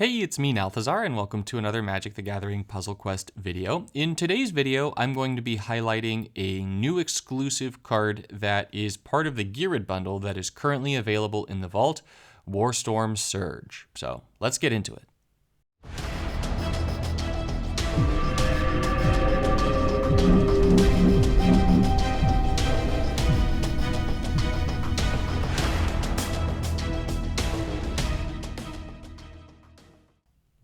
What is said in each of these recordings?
Hey, it's me, Nalthazar, and welcome to another Magic the Gathering Puzzle Quest video. In today's video, I'm going to be highlighting a new exclusive card that is part of the Geared bundle that is currently available in the vault, Warstorm Surge. So, let's get into it.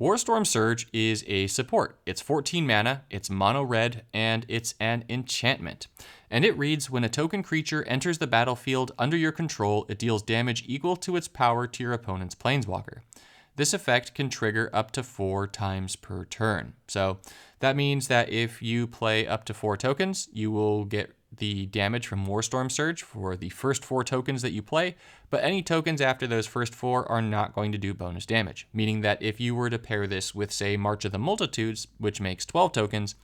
Warstorm Surge is a support. It's 14 mana, it's mono red, and it's an enchantment. And it reads, when a token creature enters the battlefield under your control, it deals damage equal to its power to your opponent's planeswalker. This effect can trigger up to 4 times per turn. So that means that if you play up to 4 tokens, you will get the damage from Warstorm Surge for the first 4 tokens that you play, but any tokens after those first 4 are not going to do bonus damage, meaning that if you were to pair this with, say, March of the Multitudes, which makes 12 tokens,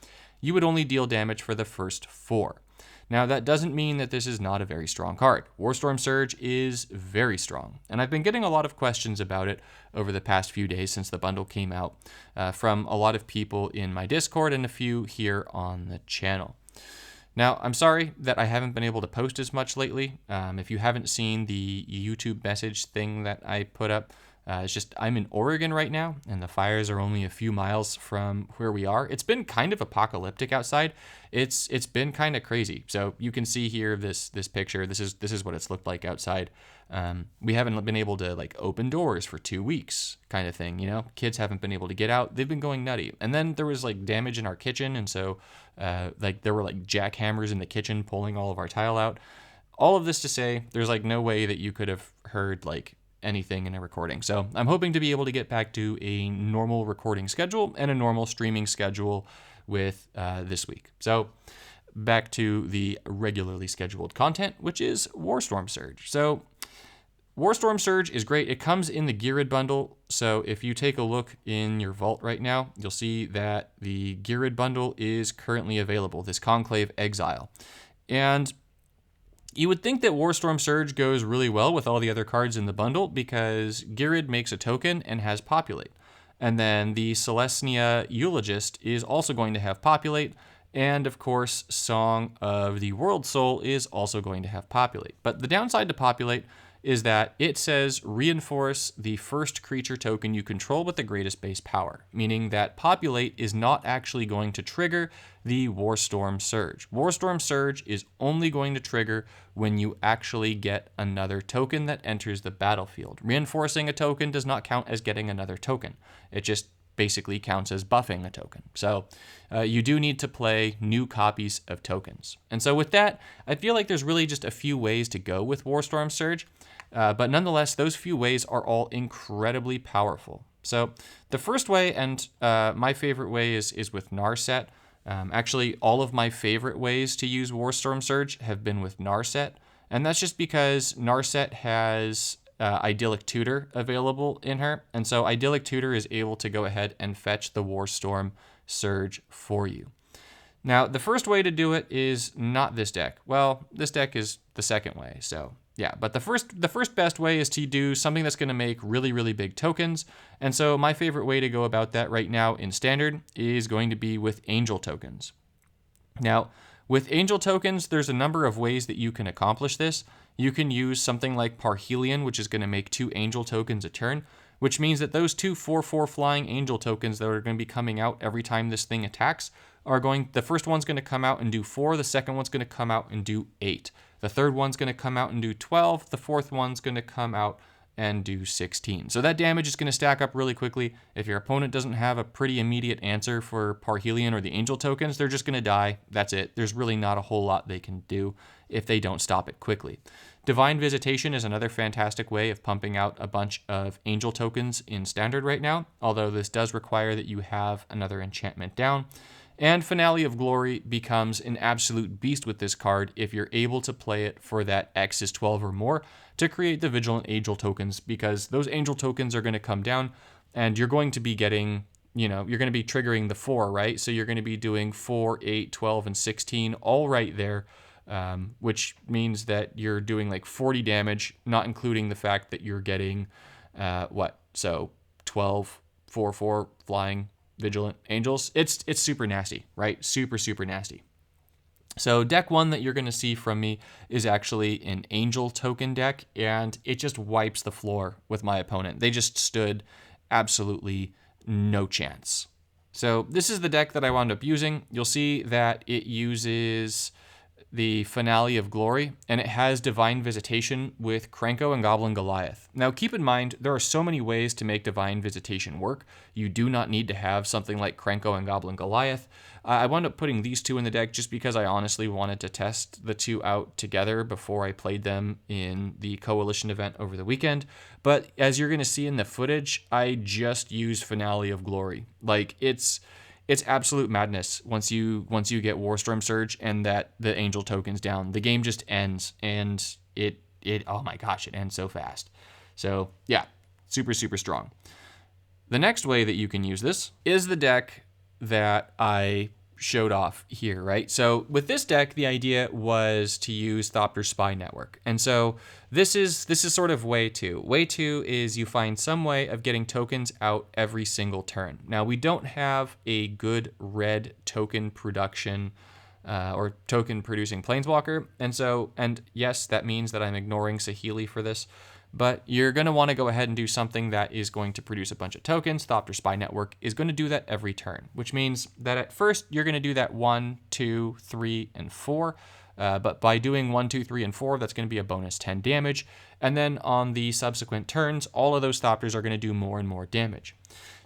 you would only deal damage for the first 4. Now, that doesn't mean that this is not a very strong card. Warstorm Surge is very strong, and I've been getting a lot of questions about it over the past few days since the bundle came out from a lot of people in my Discord and a few here on the channel. Now, I'm sorry that I haven't been able to post as much lately. If you haven't seen the YouTube message thing that I put up, it's just I'm in Oregon right now, and the fires are only a few miles from where we are. It's been kind of apocalyptic outside. It's been kind of crazy. So you can see here this picture. This is what it's looked like outside. We haven't been able to open doors for 2 weeks, kind of thing. You know, kids haven't been able to get out. They've been going nutty. And then there was damage in our kitchen, and so there were jackhammers in the kitchen pulling all of our tile out. All of this to say, there's no way that you could have heard anything in a recording. So I'm hoping to be able to get back to a normal recording schedule and a normal streaming schedule with this week. So back to the regularly scheduled content, which is Warstorm Surge. So Warstorm Surge is great. It comes in the Geared bundle. So if you take a look in your vault right now, you'll see that the Geared bundle is currently available, this Conclave Exile. And you would think that Warstorm Surge goes really well with all the other cards in the bundle because Geared makes a token and has Populate. And then the Celestia Eulogist is also going to have Populate. And of course, Song of the World Soul is also going to have Populate. But the downside to Populate is that it says reinforce the first creature token you control with the greatest base power, meaning that Populate is not actually going to trigger the Warstorm Surge. Warstorm Surge is only going to trigger when you actually get another token that enters the battlefield. Reinforcing a token does not count as getting another token. It just basically counts as buffing a token. So you do need to play new copies of tokens. And so with that, I feel like there's really just a few ways to go with Warstorm Surge. But nonetheless, those few ways are all incredibly powerful. So the first way, and my favorite way, is with Narset. Actually, all of my favorite ways to use Warstorm Surge have been with Narset. And that's just because Narset has Idyllic Tutor available in her. And so Idyllic Tutor is able to go ahead and fetch the Warstorm Surge for you. Now, the first way to do it is not this deck. Well, this deck is the second way, so yeah, but the first best way is to do something that's going to make really, really big tokens. And so my favorite way to go about that right now in Standard is going to be with Angel tokens. Now, with Angel tokens, there's a number of ways that you can accomplish this. You can use something like Parhelion, which is going to make 2 Angel tokens a turn, which means that those 2 4/4 flying Angel tokens that are going to be coming out every time this thing attacks the first one's going to come out and do 4, the second one's going to come out and do 8. The third one's going to come out and do 12, the fourth one's going to come out and do 16. So that damage is going to stack up really quickly. If your opponent doesn't have a pretty immediate answer for Parhelion or the Angel tokens, they're just going to die. That's it. There's really not a whole lot they can do if they don't stop it quickly. Divine Visitation is another fantastic way of pumping out a bunch of Angel tokens in Standard right now, although this does require that you have another enchantment down. And Finale of Glory becomes an absolute beast with this card if you're able to play it for that X is 12 or more to create the Vigilant Angel tokens, because those Angel tokens are going to come down and you're going to be getting, you're going to be triggering the 4, right? So you're going to be doing 4, 8, 12, and 16 all right there, which means that you're doing 40 damage, not including the fact that you're getting, 12, 4/4 flying vigilant angels. It's super nasty, right? Super, super nasty. So deck 1 that you're going to see from me is actually an angel token deck, and it just wipes the floor with my opponent. They just stood absolutely no chance. So this is the deck that I wound up using. You'll see that it uses the Finale of Glory, and it has Divine Visitation with Krenko and Goblin Goliath. Now keep in mind, there are so many ways to make Divine Visitation work. You do not need to have something like Krenko and Goblin Goliath. I wound up putting these two in the deck just because I honestly wanted to test the two out together before I played them in the Coalition event over the weekend. But as you're going to see in the footage, I just use Finale of Glory. Like, it's absolute madness once you get Warstorm Surge and that the angel token's down. The game just ends, and it oh my gosh, it ends so fast. So yeah, super, super strong. The next way that you can use this is the deck that I showed off here, right? So with this deck, the idea was to use Thopter Spy Network. And so this is sort of way 2. Way 2 is you find some way of getting tokens out every single turn. Now, we don't have a good red token production or token producing planeswalker. And yes, that means that I'm ignoring Saheeli for this. But you're going to want to go ahead and do something that is going to produce a bunch of tokens. Thopter Spy Network is going to do that every turn, which means that at first you're going to do that 1, 2, 3, and 4. But by doing 1, 2, 3, and 4, that's going to be a bonus 10 damage. And then on the subsequent turns, all of those Thopters are going to do more and more damage.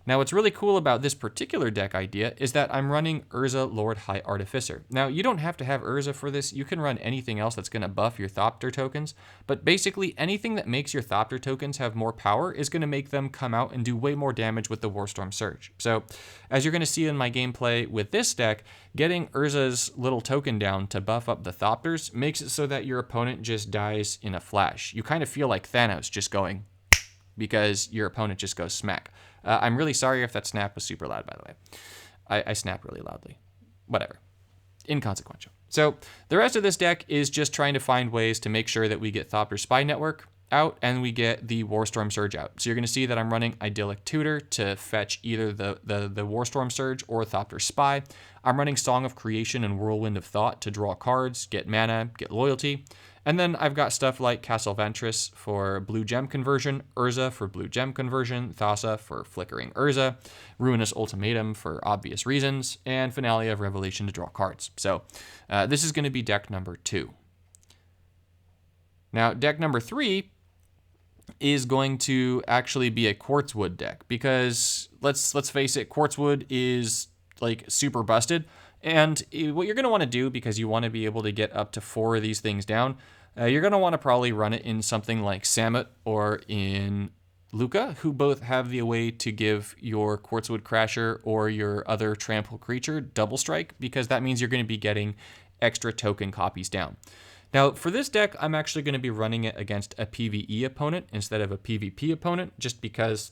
Now, what's really cool about this particular deck idea is that I'm running Urza Lord High Artificer. Now, you don't have to have Urza for this. You can run anything else that's going to buff your Thopter tokens, but basically anything that makes your Thopter tokens have more power is going to make them come out and do way more damage with the Warstorm Surge. So, as you're going to see in my gameplay with this deck, getting Urza's little token down to buff up the Thopters makes it so that your opponent just dies in a flash. You kind of feel like Thanos just going because your opponent just goes smack. I'm really sorry if that snap was super loud, by the way. I snap really loudly. Whatever. Inconsequential. So the rest of this deck is just trying to find ways to make sure that we get Thopter Spy Network out and we get the Warstorm Surge out. So you're going to see that I'm running Idyllic Tutor to fetch either the Warstorm Surge or Thopter Spy. I'm running Song of Creation and Whirlwind of Thought to draw cards, get mana, get loyalty. And then I've got stuff like Castle Ventress for blue gem conversion, Urza for blue gem conversion, Thassa for flickering Urza, Ruinous Ultimatum for obvious reasons, and Finale of Revelation to draw cards. So this is going to be deck number 2. Now, deck number 3 is going to actually be a Quartzwood deck because let's face it, Quartzwood is like super busted. And what you're going to want to do, because you want to be able to get up to 4 of these things down, you're going to want to probably run it in something like Samut or in Luca, who both have the way to give your Quartzwood Crasher or your other trample creature double strike, because that means you're going to be getting extra token copies down. Now, for this deck, I'm actually going to be running it against a PvE opponent instead of a PvP opponent, just because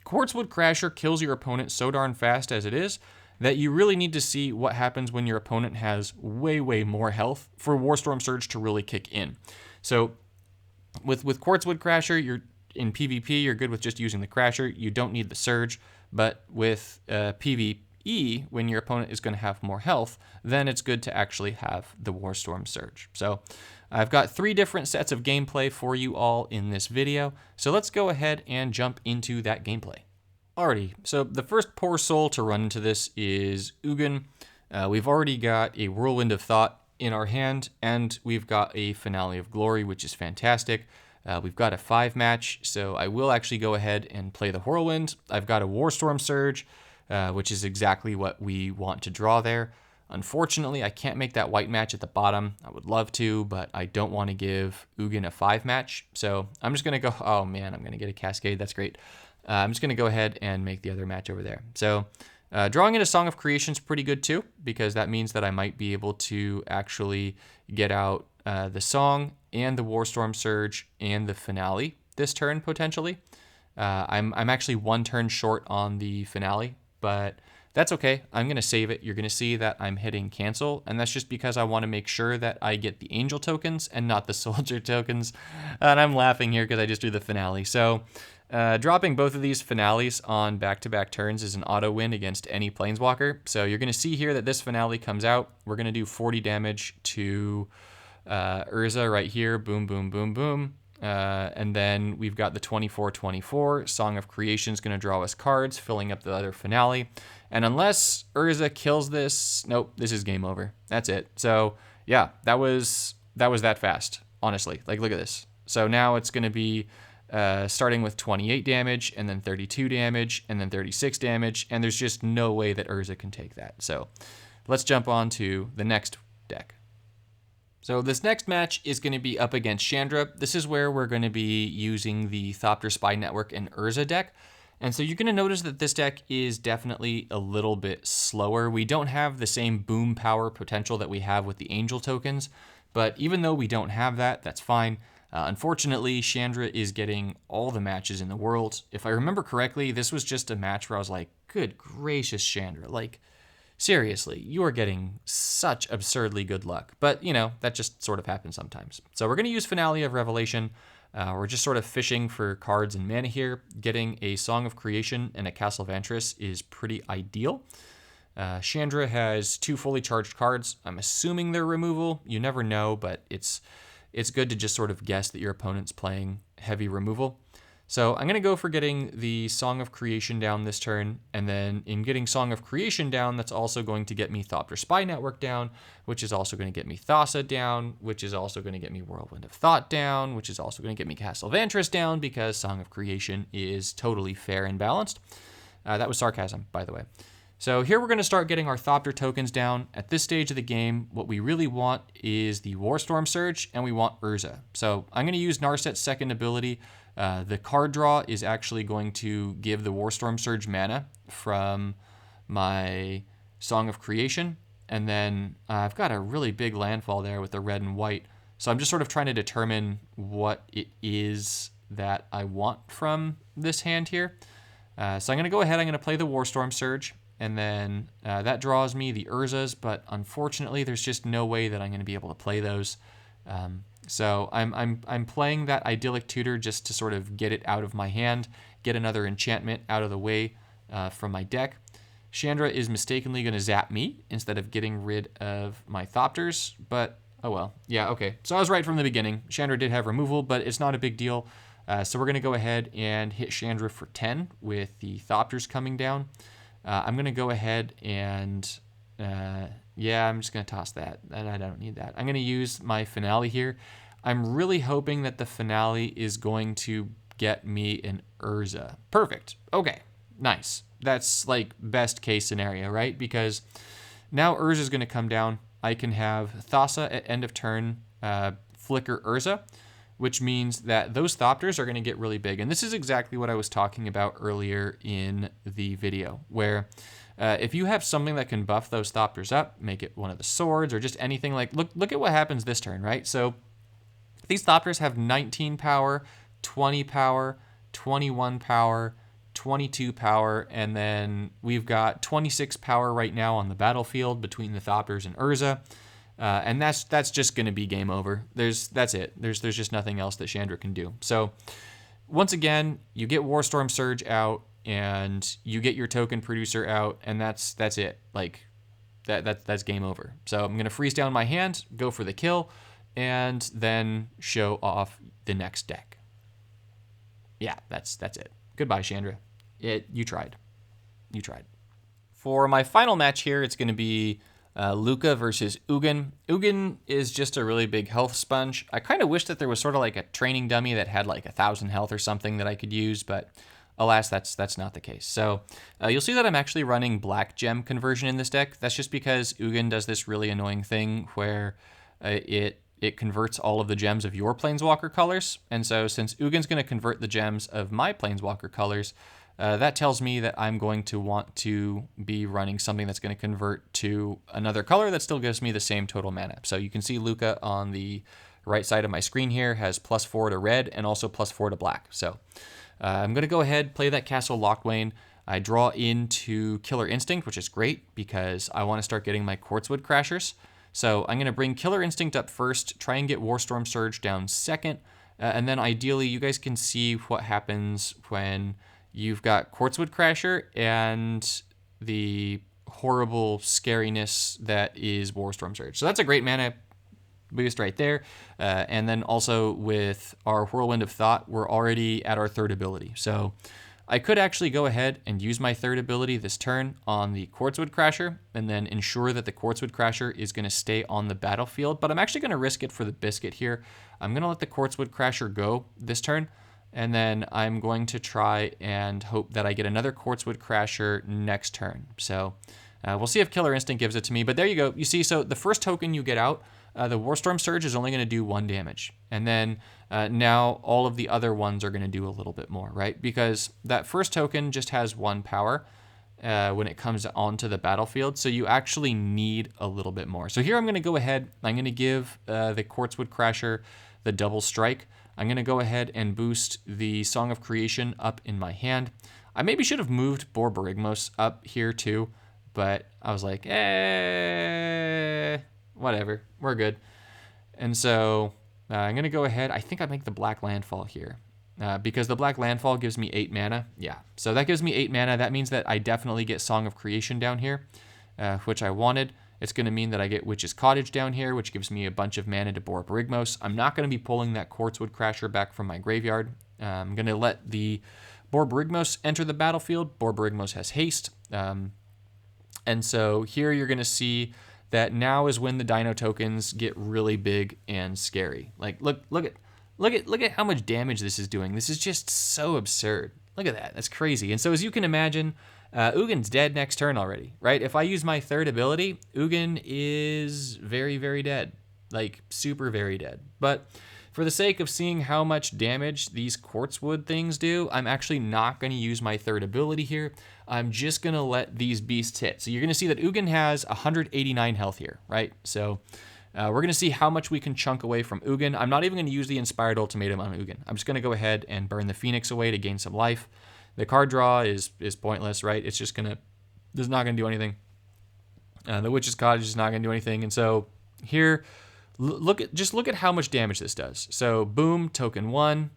Quartzwood Crasher kills your opponent so darn fast as it is, that you really need to see what happens when your opponent has way, way more health for Warstorm Surge to really kick in. So with Quartzwood Crasher, you're in PvP, you're good with just using the Crasher. You don't need the Surge. But with PvE, when your opponent is going to have more health, then it's good to actually have the Warstorm Surge. So I've got 3 different sets of gameplay for you all in this video. So let's go ahead and jump into that gameplay. Alrighty, so the first poor soul to run into this is Ugin. We've already got a Whirlwind of Thought in our hand, and we've got a Finale of Glory, which is fantastic. We've got a 5-match, so I will actually go ahead and play the Whirlwind. I've got a Warstorm Surge, which is exactly what we want to draw there. Unfortunately, I can't make that white match at the bottom. I would love to, but I don't want to give Ugin a 5-match. So I'm just going to go, oh man, I'm going to get a Cascade. That's great. I'm just going to go ahead and make the other match over there. So drawing in a Song of Creation is pretty good too, because that means that I might be able to actually get out the Song and the Warstorm Surge and the Finale this turn, potentially. I'm actually 1 turn short on the Finale, but that's okay. I'm going to save it. You're going to see that I'm hitting cancel, and that's just because I want to make sure that I get the Angel tokens and not the Soldier tokens. And I'm laughing here because I just drew the Finale. So Dropping both of these finales on back-to-back turns is an auto win against any planeswalker. So you're going to see here that this finale comes out. We're going to do 40 damage to Urza right here. Boom, boom, boom, boom. And then we've got the 24-24. Song of Creation is going to draw us cards, filling up the other finale. And unless Urza kills this, nope, this is game over. That's it. So yeah, that was that fast, honestly. Like, look at this. So now it's going to be starting with 28 damage, and then 32 damage, and then 36 damage, and there's just no way that Urza can take that. So let's jump on to the next deck. So this next match is going to be up against Chandra. This is where we're going to be using the Thopter Spy Network and Urza deck. And so you're going to notice that this deck is definitely a little bit slower. We don't have the same boom power potential that we have with the Angel tokens, but even though we don't have that, that's fine. Unfortunately, Chandra is getting all the matches in the world. If I remember correctly, this was just a match where I was like, good gracious, Chandra. Like, seriously, you are getting such absurdly good luck. But, you know, that just sort of happens sometimes. So we're going to use Finale of Revelation. We're just sort of fishing for cards and mana here. Getting a Song of Creation and a Castle Vantress is pretty ideal. Chandra has 2 fully charged cards. I'm assuming they're removal. You never know, but it's good to just sort of guess that your opponent's playing heavy removal. So I'm going to go for getting the Song of Creation down this turn, and then in getting Song of Creation down, that's also going to get me Thopter Spy Network down, which is also going to get me Thassa down, which is also going to get me Whirlwind of Thought down, which is also going to get me Castle Vantress down, because Song of Creation is totally fair and balanced. That was sarcasm, by the way. So here we're going to start getting our Thopter tokens down. At this stage of the game, what we really want is the Warstorm Surge, and we want Urza. So I'm going to use Narset's second ability. The card draw is actually going to give the Warstorm Surge mana from my Song of Creation. And then I've got a really big landfall there with the red and white. So I'm just sort of trying to determine what it is that I want from this hand here. So I'm going to go ahead, I'm going to play the Warstorm Surge. And then that draws me the Urzas, but unfortunately there's just no way that I'm going to be able to play those. So I'm playing that Idyllic Tutor just to sort of get it out of my hand, get another enchantment out of the way from my deck. Chandra is mistakenly going to zap me instead of getting rid of my Thopters, but oh well. Yeah, okay. So I was right from the beginning. Chandra did have removal, but it's not a big deal. So we're going to go ahead and hit Chandra for 10 with the Thopters coming down. I'm going to go ahead and, yeah, I'm just going to toss that. I don't need that. I'm going to use my Finale here. I'm really hoping that the Finale is going to get me an Urza. Perfect. Okay, nice. That's like best case scenario, right? Because now Urza is going to come down. I can have Thassa at end of turn, flicker Urza, which means that those Thopters are going to get really big. And this is exactly what I was talking about earlier in the video, where if you have something that can buff those Thopters up, make it one of the swords or just anything like, look at what happens this turn, right? So these Thopters have 19 power, 20 power, 21 power, 22 power, and then we've got 26 power right now on the battlefield between the Thopters and Urza. And that's just going to be game over. That's it. There's just nothing else that Chandra can do. So once again, you get Warstorm Surge out and you get your token producer out, and that's it. Like that's game over. So I'm going to freeze down my hand, go for the kill, and then show off the next deck. Yeah, that's it. Goodbye, Chandra. You tried. You tried. For my final match here, it's going to be Luca versus Ugin. Ugin is just a really big health sponge. I kind of wish that there was sort of like a training dummy that had like 1,000 health or something that I could use, but alas, that's not the case. So you'll see that I'm actually running black gem conversion in this deck. That's just because Ugin does this really annoying thing where it converts all of the gems of your Planeswalker colors. And so since Ugin's going to convert the gems of my Planeswalker colors, that tells me that I'm going to want to be running something that's going to convert to another color that still gives me the same total mana. So you can see Luca on the right side of my screen here has +4 to red and also +4 to black. So I'm going to go ahead, play that Castle Locthwain. I draw into Killer Instinct, which is great because I want to start getting my Quartzwood Crashers. So I'm going to bring Killer Instinct up first, try and get Warstorm Surge down second, And then ideally, you guys can see what happens when you've got Quartzwood Crasher and the horrible scariness that is Warstorm Surge. So that's a great mana boost right there. And then also with our Whirlwind of Thought, we're already at our third ability. So I could actually go ahead and use my third ability this turn on the Quartzwood Crasher and then ensure that the Quartzwood Crasher is going to stay on the battlefield. But I'm actually going to risk it for the biscuit here. I'm going to let the Quartzwood Crasher go this turn. And then I'm going to try and hope that I get another Quartzwood Crasher next turn. So we'll see if Killer Instinct gives it to me. But there you go. You see, so the first token you get out, the Warstorm Surge is only going to do 1 damage. And then now all of the other ones are going to do a little bit more, right? Because that first token just has 1 power when it comes onto the battlefield. So you actually need a little bit more. So here I'm going to go ahead. I'm going to give the Quartzwood Crasher the double strike. I'm going to go ahead and boost the Song of Creation up in my hand. I maybe should have moved Borborygmos up here too, but I was like, whatever, we're good. And so I'm going to go ahead. I think I make the Black Landfall here because the Black Landfall gives me 8 mana. Yeah, so that gives me 8 mana. That means that I definitely get Song of Creation down here, which I wanted. It's going to mean that I get Witch's Cottage down here, which gives me a bunch of mana to Borborygmos. I'm not going to be pulling that Quartzwood Crasher back from my graveyard. I'm going to let the Borborygmos enter the battlefield. Borborygmos has haste. And so here you're going to see that now is when the Dino tokens get really big and scary. Like look at how much damage this is doing. This is just so absurd. Look at that. That's crazy. And so as you can imagine, Ugin's dead next turn already, right? If I use my third ability, Ugin is very, very dead. Like, super very dead. But for the sake of seeing how much damage these Quartzwood things do, I'm actually not going to use my third ability here. I'm just going to let these beasts hit. So you're going to see that Ugin has 189 health here, right? So we're going to see how much we can chunk away from Ugin. I'm not even going to use the Inspired Ultimatum on Ugin. I'm just going to go ahead and burn the Phoenix away to gain some life. The card draw is pointless, right? It's just gonna, it's not gonna do anything. The Witch's Cottage is not gonna do anything. And so here, look at how much damage this does. So boom, token 1,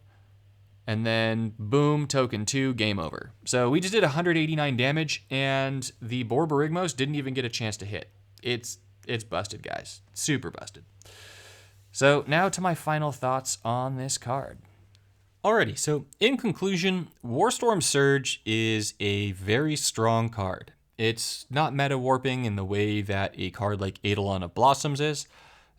and then boom, token 2, game over. So we just did 189 damage, and the Borborygmos didn't even get a chance to hit. It's busted, guys. Super busted. So now to my final thoughts on this card. Alrighty, so in conclusion, Warstorm Surge is a very strong card. It's not meta warping in the way that a card like Eidolon of Blossoms is.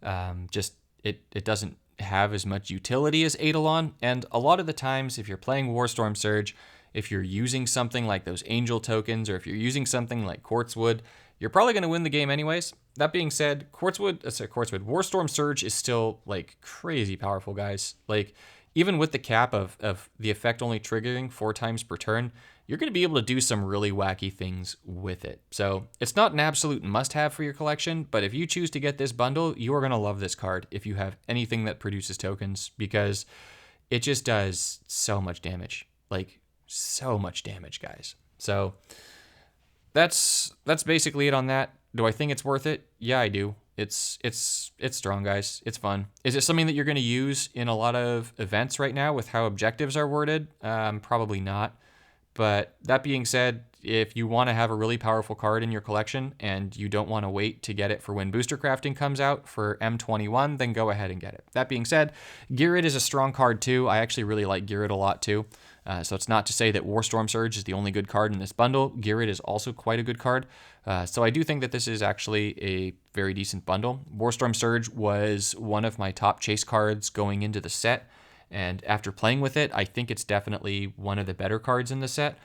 It doesn't have as much utility as Eidolon, and a lot of the times if you're playing Warstorm Surge, if you're using something like those Angel tokens, or if you're using something like Quartzwood, you're probably going to win the game anyways. That being said, Warstorm Surge is still like crazy powerful, guys. Like, even with the cap of the effect only triggering 4 times per turn, you're going to be able to do some really wacky things with it. So it's not an absolute must-have for your collection, but if you choose to get this bundle, you are going to love this card if you have anything that produces tokens, because it just does so much damage. Like, so much damage, guys. So that's basically it on that. Do I think it's worth it? Yeah, I do. It's strong, guys. It's fun. Is it something that you're going to use in a lot of events right now with how objectives are worded? Probably not. But that being said, if you want to have a really powerful card in your collection and you don't want to wait to get it for when booster crafting comes out for M21, then go ahead and get it. That being said, Gyrid is a strong card too. I actually really like Gyrid a lot too. So it's not to say that Warstorm Surge is the only good card in this bundle. Gyrid is also quite a good card. So I do think that this is actually a very decent bundle. Warstorm Surge was one of my top chase cards going into the set. And after playing with it, I think it's definitely one of the better cards in the set.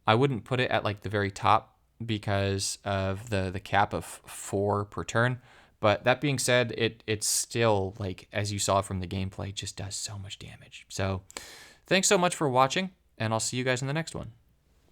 I wouldn't put it at like the very top because of the cap of 4 per turn. But that being said, it's still, like, as you saw from the gameplay, just does so much damage. So thanks so much for watching, and I'll see you guys in the next one.